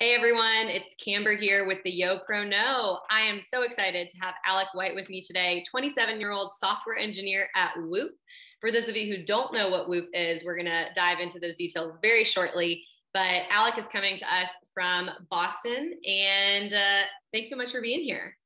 Hey everyone, it's Camber here with the YoPro No. I am so excited to have Alec White with me today, 27-year-old software engineer at Whoop. For those of you who don't know what Whoop is, we're going to dive into those details very shortly. But Alec is coming to us from Boston, and thanks so much for being here.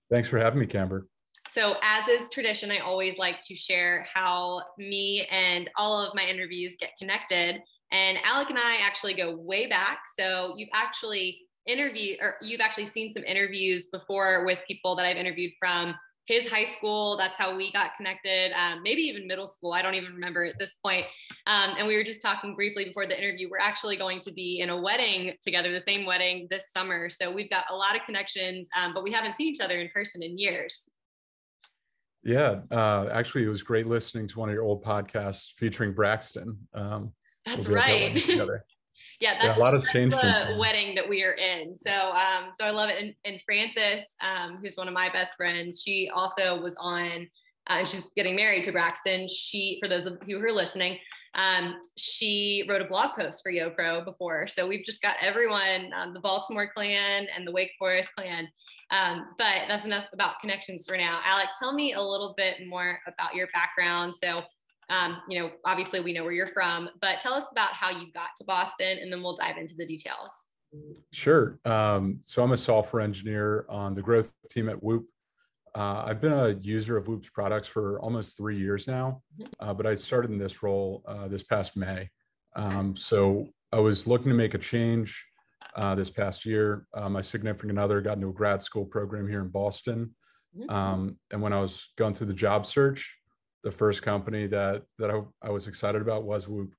Thanks for having me, Camber. So as is tradition, I always like to share how me and all of my interviews get connected. And Alec and I actually go way back. So you've actually seen some interviews before with people that I've interviewed from his high school. That's how we got connected. Maybe even middle school. I don't even remember at this point. And we were just talking briefly before the interview. We're actually going to be in a wedding together, the same wedding this summer. So we've got a lot of connections, but we haven't seen each other in person in years. Yeah, actually, it was great listening to one of your old podcasts featuring Braxton. That's right. Yeah, A lot has changed since the then. wedding that we are in. So I love it. And Frances, who's one of my best friends, she also was on, and she's getting married to Braxton. For those of you who are listening, she wrote a blog post for YoPro before. So we've just got everyone, the Baltimore clan and the Wake Forest clan. But that's enough about connections for now. Alec, tell me a little bit more about your background. So obviously we know where you're from, but tell us about how you got to Boston, and then we'll dive into the details. Sure. So I'm a software engineer on the growth team at Whoop. I've been a user of Whoop's products for almost 3 years now, but I started in this role this past May. So I was looking to make a change this past year. My significant other got into a grad school program here in Boston. And when I was going through the job search, the first company that I was excited about was Whoop.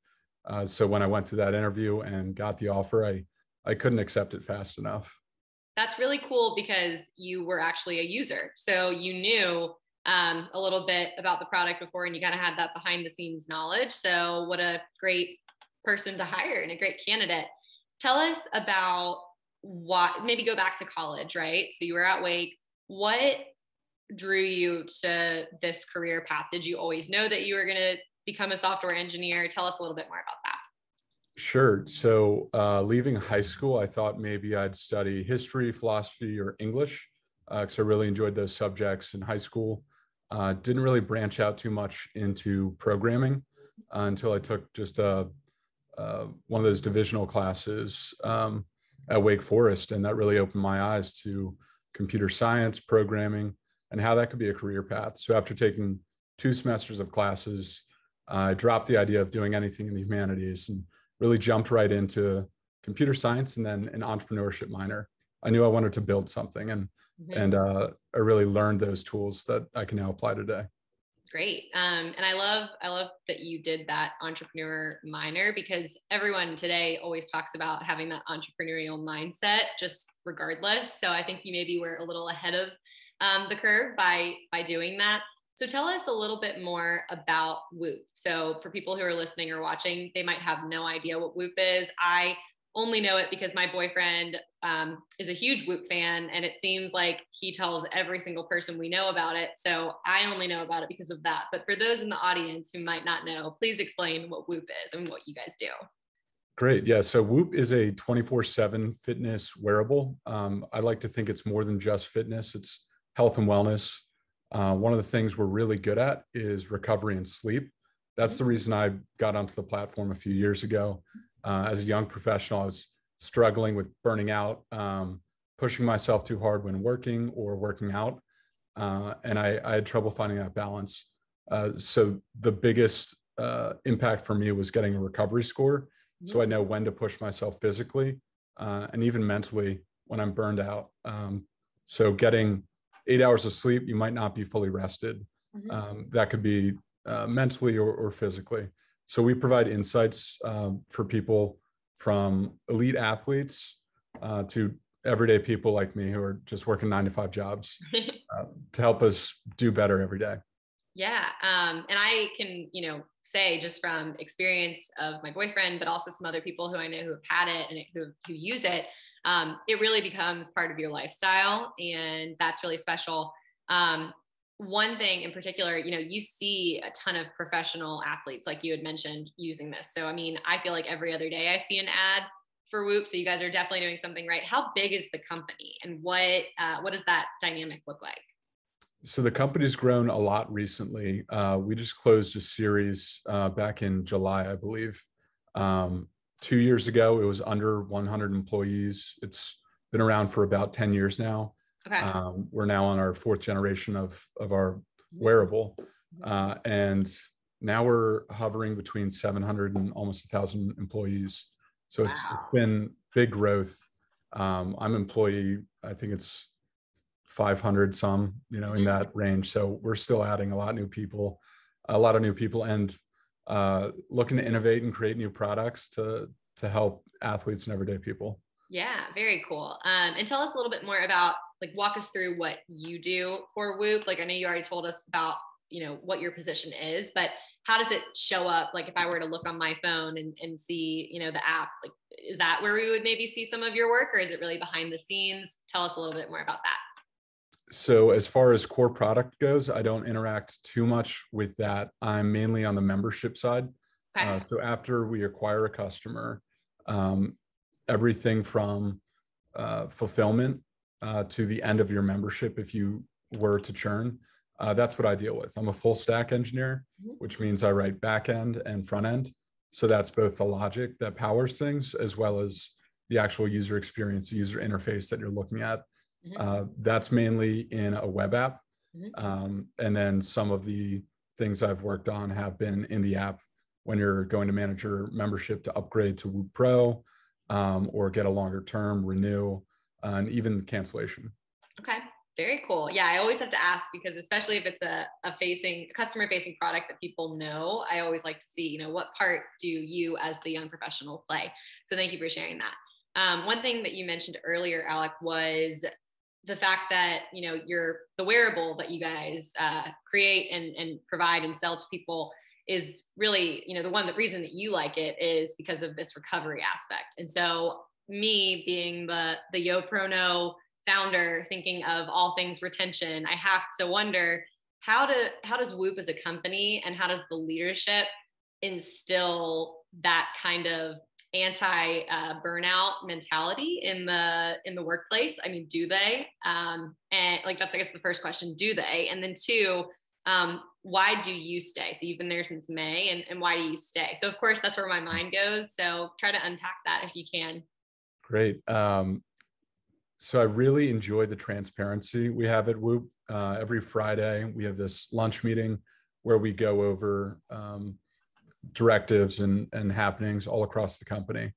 So when I went to that interview and got the offer, I couldn't accept it fast enough. That's really cool because you were actually a user. So you knew a little bit about the product before, and you kind of had that behind the scenes knowledge. So what a great person to hire and a great candidate. Tell us about maybe go back to college, right? So you were at Wake. What drew you to this career path? Did you always know that you were going to become a software engineer? Tell us a little bit more about that. Sure. So leaving high school, I thought maybe I'd study history, philosophy, or English because I really enjoyed those subjects in high school. Didn't really branch out too much into programming until I took just one of those divisional classes at Wake Forest. And that really opened my eyes to computer science, programming, and how that could be a career path. So after taking 2 semesters of classes, I dropped the idea of doing anything in the humanities and really jumped right into computer science and then an entrepreneurship minor. I knew I wanted to build something, and I really learned those tools that I can now apply today. Great. And I love that you did that entrepreneur minor, because everyone today always talks about having that entrepreneurial mindset, just regardless. So I think you maybe were a little ahead of the curve by doing that. So tell us a little bit more about Whoop. So for people who are listening or watching, they might have no idea what Whoop is. I only know it because my boyfriend is a huge Whoop fan, and it seems like he tells every single person we know about it. So I only know about it because of that. But for those in the audience who might not know, please explain what Whoop is and what you guys do. Great. Yeah. So Whoop is a 24/7 fitness wearable. I like to think it's more than just fitness. It's health and wellness. One of the things we're really good at is recovery and sleep. That's the reason I got onto the platform a few years ago. As a young professional, I was struggling with burning out, pushing myself too hard when working or working out. And I had trouble finding that balance. So the biggest impact for me was getting a recovery score. So I know when to push myself physically and even mentally when I'm burned out. So getting 8 hours of sleep, you might not be fully rested. That could be mentally or physically. So we provide insights for people from elite athletes to everyday people like me who are just working 9-to-5 jobs to help us do better every day. Yeah. And I can, say just from experience of my boyfriend, but also some other people who I know who have had it and who use it, it really becomes part of your lifestyle. And that's really special. One thing in particular, you see a ton of professional athletes, like you had mentioned, using this. So, I mean, I feel like every other day I see an ad for Whoop. So you guys are definitely doing something right. How big is the company, and what does that dynamic look like? So the company's grown a lot recently. We just closed a series back in July, I believe. 2 years ago, it was under 100 employees. It's been around for about 10 years now. Okay. We're now on our fourth generation of our wearable. And now we're hovering between 700 and almost 1,000 employees. So it's been big growth. I'm employee, I think it's 500 some, in that range. So we're still adding a lot of new people, and looking to innovate and create new products to help athletes and everyday people. Yeah, very cool. And tell us a little bit more about, like, walk us through what you do for Whoop. Like, I know you already told us about, what your position is, but how does it show up? Like, if I were to look on my phone and see, the app, like, is that where we would maybe see some of your work, or is it really behind the scenes? Tell us a little bit more about that. So as far as core product goes, I don't interact too much with that. I'm mainly on the membership side. Okay. So after we acquire a customer, everything from fulfillment to the end of your membership, if you were to churn, that's what I deal with. I'm a full stack engineer, which means I write back end and front end. So that's both the logic that powers things as well as the actual user experience, the user interface that you're looking at. That's mainly in a web app. And then some of the things I've worked on have been in the app when you're going to manage your membership to upgrade to Whoop Pro, or get a longer term, renew, and even cancellation. Okay. Very cool. Yeah, I always have to ask, because especially if it's a customer facing product that people know, I always like to see, what part do you as the young professional play? So thank you for sharing that. One thing that you mentioned earlier, Alec, was the fact that, the wearable that you guys create and provide and sell to people is really, the reason that you like it is because of this recovery aspect. And so me being the YoPro founder, thinking of all things retention, I have to wonder, how does Whoop as a company, and how does the leadership instill that kind of anti burnout mentality in the workplace? I mean, do they? And like, that's, I guess, the first question, do they? And then two, why do you stay? So you've been there since May, and why do you stay? So of course, that's where my mind goes. So try to unpack that if you can. Great. So I really enjoy the transparency we have at Whoop. Every Friday, we have this lunch meeting where we go over directives and happenings all across the company.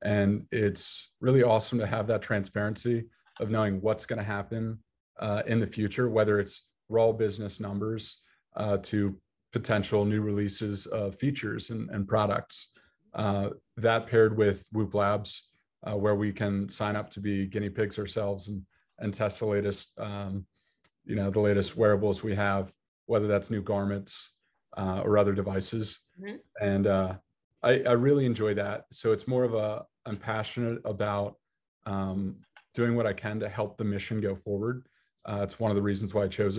And it's really awesome to have that transparency of knowing what's going to happen in the future, whether it's raw business numbers to potential new releases of features and products. That paired with Whoop Labs, where we can sign up to be guinea pigs ourselves and test the latest, the latest wearables we have, whether that's new garments or other devices. And I really enjoy that. So it's more of I'm passionate about doing what I can to help the mission go forward. It's one of the reasons why I chose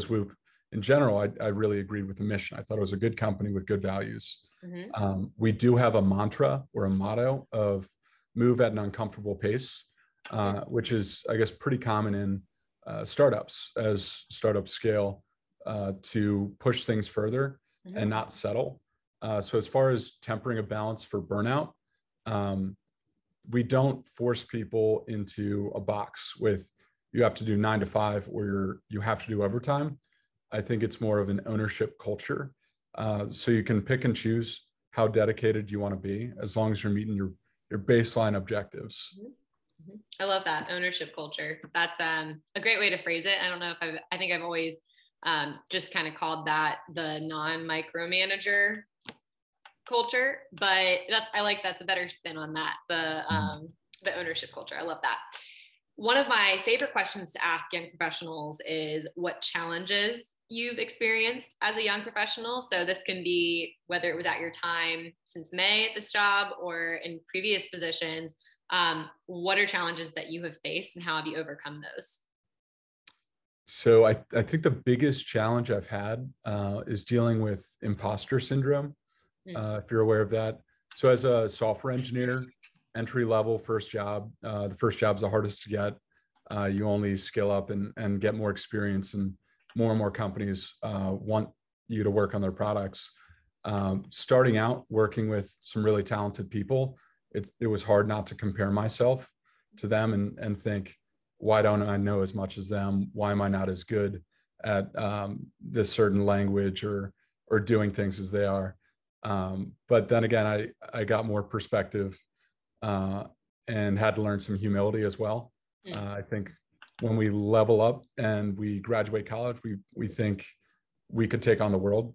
Whoop. In general, I really agreed with the mission. I thought it was a good company with good values. We do have a mantra or a motto of move at an uncomfortable pace, which is, I guess, pretty common in startups as startups scale, to push things further and not settle. So as far as tempering a balance for burnout, we don't force people into a box with, you have to do 9 to 5 or you have to do overtime. I think it's more of an ownership culture. So you can pick and choose how dedicated you want to be, as long as you're meeting your baseline objectives. I love that, ownership culture. That's a great way to phrase it. I don't know if I think I've always just kind of called that the non-micromanager culture, but I like, that's a better spin on that. The ownership culture. I love that. One of my favorite questions to ask young professionals is what challenges you've experienced as a young professional. So this can be whether it was at your time since May at this job or in previous positions. What are challenges that you have faced, and how have you overcome those? So I think the biggest challenge I've had is dealing with imposter syndrome, if you're aware of that. So as a software engineer, entry level first job. The first job's the hardest to get. You only scale up and get more experience, and more companies want you to work on their products. Starting out working with some really talented people, it was hard not to compare myself to them and think, why don't I know as much as them? Why am I not as good at this certain language or doing things as they are? But then again, I got more perspective and had to learn some humility as well. I think when we level up and we graduate college, we think we could take on the world.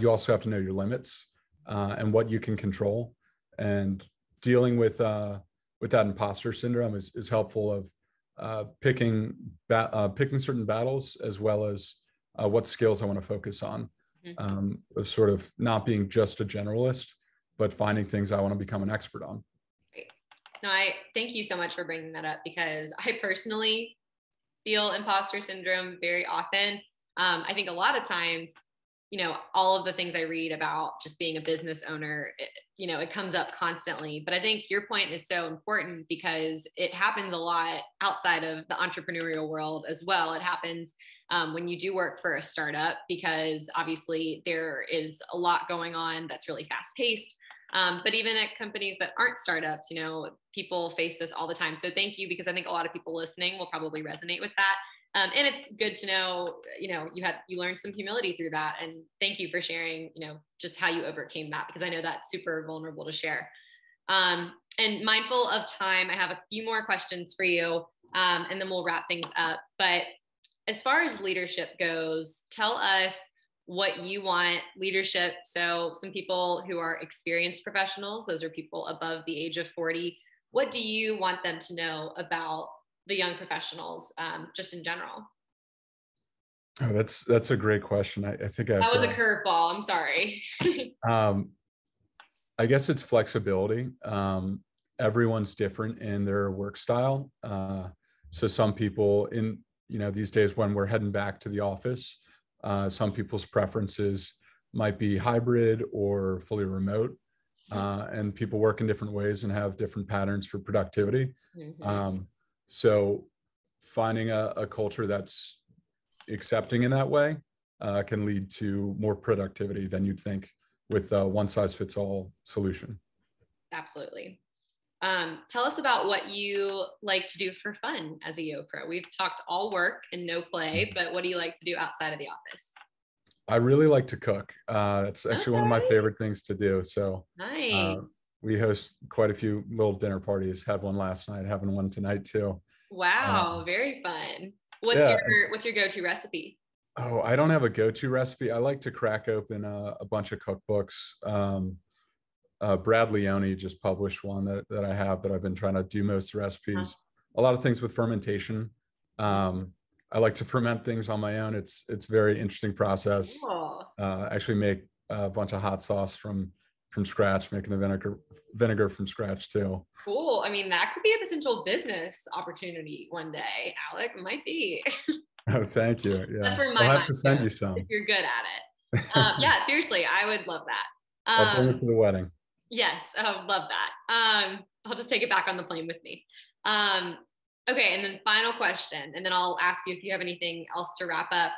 You also have to know your limits and what you can control. And dealing with that imposter syndrome is helpful of picking certain battles, as well as what skills I want to focus on. Of sort of not being just a generalist, but finding things I want to become an expert on. Great. No, I thank you so much for bringing that up, because I personally feel imposter syndrome very often. I think a lot of times, all of the things I read about just being a business owner, it comes up constantly. But I think your point is so important, because it happens a lot outside of the entrepreneurial world as well. It happens when you do work for a startup, because obviously there is a lot going on that's really fast paced. But even at companies that aren't startups, people face this all the time. So thank you, because I think a lot of people listening will probably resonate with that. And it's good to know, you learned some humility through that. And thank you for sharing, just how you overcame that, because I know that's super vulnerable to share. And mindful of time, I have a few more questions for you, and then we'll wrap things up. But as far as leadership goes, tell us what you want leadership. So some people who are experienced professionals, those are people above the age of 40. What do you want them to know about the young professionals, just in general? Oh, that's a great question. I think that was a curveball. I'm sorry. I guess it's flexibility. Everyone's different in their work style. So some people these days when we're heading back to the office, some people's preferences might be hybrid or fully remote. And people work in different ways and have different patterns for productivity. So finding a culture that's accepting in that way can lead to more productivity than you'd think with a one size fits all solution. Absolutely. Tell us about what you like to do for fun as a YoPro. We've talked all work and no play, but what do you like to do outside of the office? I really like to cook. It's actually one of my favorite things to do. So nice. We host quite a few little dinner parties. Had one last night, having one tonight too. Wow, very fun. What's your go-to recipe? Oh, I don't have a go-to recipe. I like to crack open a bunch of cookbooks. Brad Leone just published one that I have that I've been trying to do most recipes. A lot of things with fermentation. I like to ferment things on my own. It's a very interesting process. Cool. Actually make a bunch of hot sauce from scratch, making the vinegar from scratch too. Cool. I mean, that could be a potential business opportunity one day, Alec. It might be. Oh, thank you. Yeah. That's where my I'll mind have to send goes, you some. if you're good at it. Yeah, seriously, I would love that. I'll bring it to the wedding. Yes, love that. I'll just take it back on the plane with me. Okay, and then final question, and then I'll ask you if you have anything else to wrap up.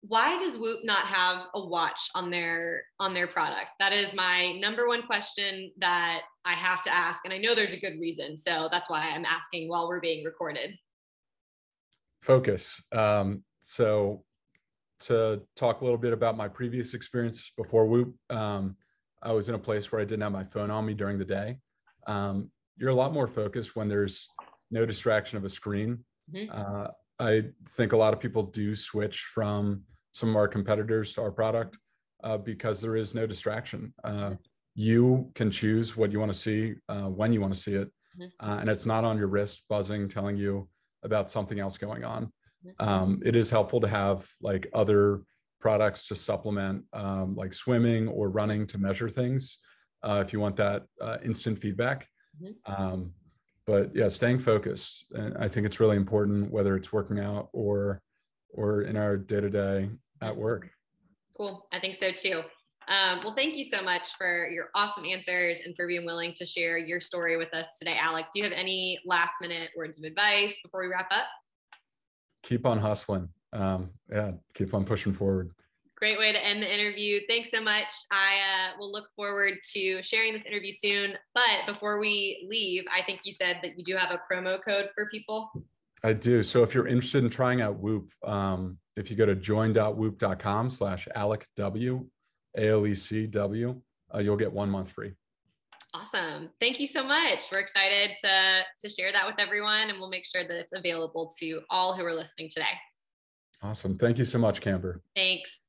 Why does Whoop not have a watch on their product? That is my number one question that I have to ask, and I know there's a good reason, so that's why I'm asking while we're being recorded. Focus. So to talk a little bit about my previous experience before Whoop, I was in a place where I didn't have my phone on me during the day. You're a lot more focused when there's no distraction of a screen. I think a lot of people do switch from some of our competitors to our product because there is no distraction. You can choose what you want to see, when you want to see it. And it's not on your wrist buzzing, telling you about something else going on. It is helpful to have like other products to supplement, like swimming or running, to measure things if you want that instant feedback. But yeah, staying focused. And I think it's really important, whether it's working out or in our day-to-day at work. Cool. I think so too. Well, thank you so much for your awesome answers and for being willing to share your story with us today, Alec. Do you have any last minute words of advice before we wrap up? Keep on hustling. Yeah, keep on pushing forward. Great way to end the interview. Thanks so much. I will look forward to sharing this interview soon. But before we leave, I think you said that you do have a promo code for people. I do. So if you're interested in trying out Whoop, if you go to join.whoop.com/AlecW, ALECW, you'll get 1 month free. Awesome. Thank you so much. We're excited to share that with everyone, and we'll make sure that it's available to all who are listening today. Awesome. Thank you so much, Camber. Thanks.